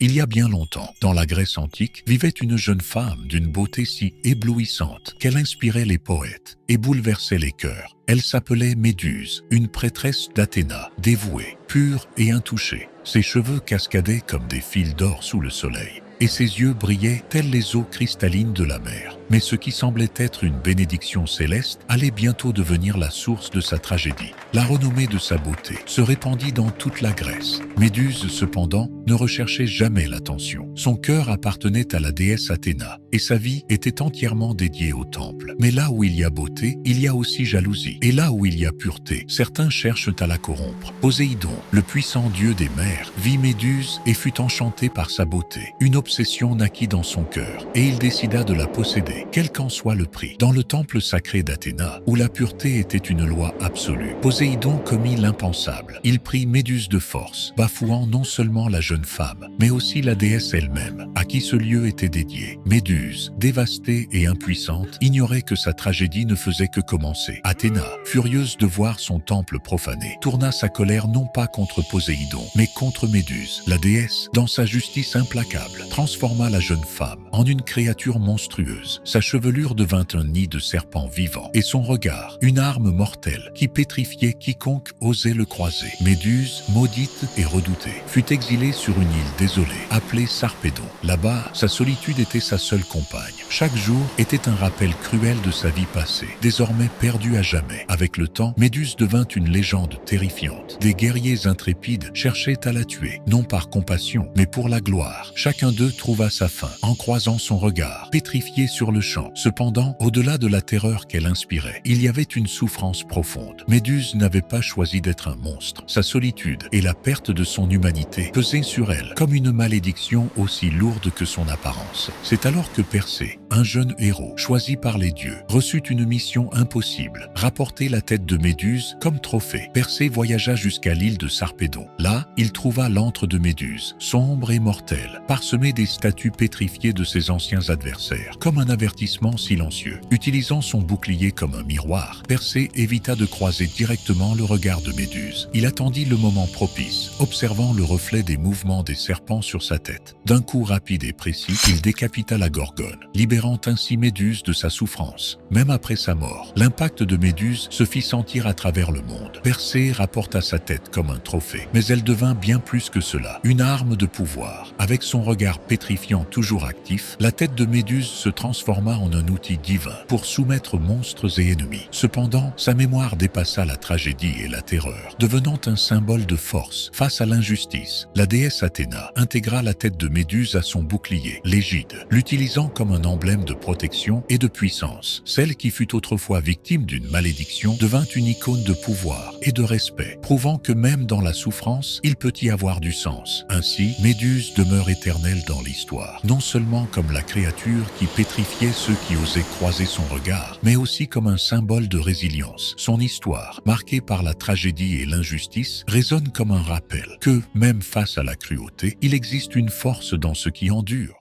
Il y a bien longtemps, dans la Grèce antique, vivait une jeune femme d'une beauté si éblouissante qu'elle inspirait les poètes et bouleversait les cœurs. Elle s'appelait Méduse, une prêtresse d'Athéna, dévouée, pure et intouchée. Ses cheveux cascadaient comme des fils d'or sous le soleil, et ses yeux brillaient tels les eaux cristallines de la mer. Mais ce qui semblait être une bénédiction céleste allait bientôt devenir la source de sa tragédie. La renommée de sa beauté se répandit dans toute la Grèce. Méduse, cependant, ne recherchait jamais l'attention. Son cœur appartenait à la déesse Athéna, et sa vie était entièrement dédiée au temple. Mais là où il y a beauté, il y a aussi jalousie. Et là où il y a pureté, certains cherchent à la corrompre. Poséidon, le puissant dieu des mers, vit Méduse et fut enchanté par sa beauté. Une obsession naquit dans son cœur, et il décida de la posséder, quel qu'en soit le prix. Dans le temple sacré d'Athéna, où la pureté était une loi absolue, Poséidon commit l'impensable. Il prit Méduse de force, bafouant non seulement la jeune femme, mais aussi la déesse elle-même, à qui ce lieu était dédié. Méduse, dévastée et impuissante, ignorait que sa tragédie ne faisait que commencer. Athéna, furieuse de voir son temple profané, tourna sa colère non pas contre Poséidon, mais contre Méduse. La déesse, dans sa justice implacable, transforma la jeune femme en une créature monstrueuse. Sa chevelure devint un nid de serpents vivants, et son regard, une arme mortelle qui pétrifiait quiconque osait le croiser. Méduse, maudite et redoutée, fut exilée sur une île désolée, appelée Sarpédon. Là-bas, sa solitude était sa seule compagne. Chaque jour était un rappel cruel de sa vie passée, désormais perdue à jamais. Avec le temps, Méduse devint une légende terrifiante. Des guerriers intrépides cherchaient à la tuer, non par compassion, mais pour la gloire. Chacun d'eux trouva sa fin, en croisant son regard, pétrifié sur le champ. Cependant, au-delà de la terreur qu'elle inspirait, il y avait une souffrance profonde. Méduse n'avait pas choisi d'être un monstre. Sa solitude et la perte de son humanité pesaient sur elle comme une malédiction aussi lourde que son apparence. C'est alors que Persée, un jeune héros choisi par les dieux, reçut une mission impossible, rapporter la tête de Méduse comme trophée. Persée voyagea jusqu'à l'île de Sarpédon. Là, il trouva l'antre de Méduse, sombre et mortel, parsemé des statues pétrifiées de ses anciens adversaires, comme un avertissement silencieux. Utilisant son bouclier comme un miroir, Persée évita de croiser directement le regard de Méduse. Il attendit le moment propice, observant le reflet des mouvements des serpents sur sa tête. D'un coup rapide et précis, il décapita la Gorgone, libérant ainsi Méduse de sa souffrance. Même après sa mort, l'impact de Méduse se fit sentir à travers le monde. Persée rapporta sa tête comme un trophée, mais elle devint bien plus que cela, une arme de pouvoir. Avec son regard pétrifiant toujours actif, la tête de Méduse se transforma en un outil divin pour soumettre monstres et ennemis. Cependant, sa mémoire dépassa la tragédie et la terreur, devenant un symbole de force face à l'injustice. La déesse Athéna intégra la tête de Méduse à son bouclier, l'égide, l'utilisant comme un emblème de protection et de puissance. Celle qui fut autrefois victime d'une malédiction devint une icône de pouvoir et de respect, prouvant que même dans la souffrance, il peut y avoir du sens. Ainsi, Méduse demeure éternelle dans l'histoire, non seulement comme la créature qui pétrifiait ceux qui osaient croiser son regard, mais aussi comme un symbole de résilience. Son histoire, marquée par la tragédie et l'injustice, résonne comme un rappel que, même face à la cruauté, il existe une force dans ce qui endure.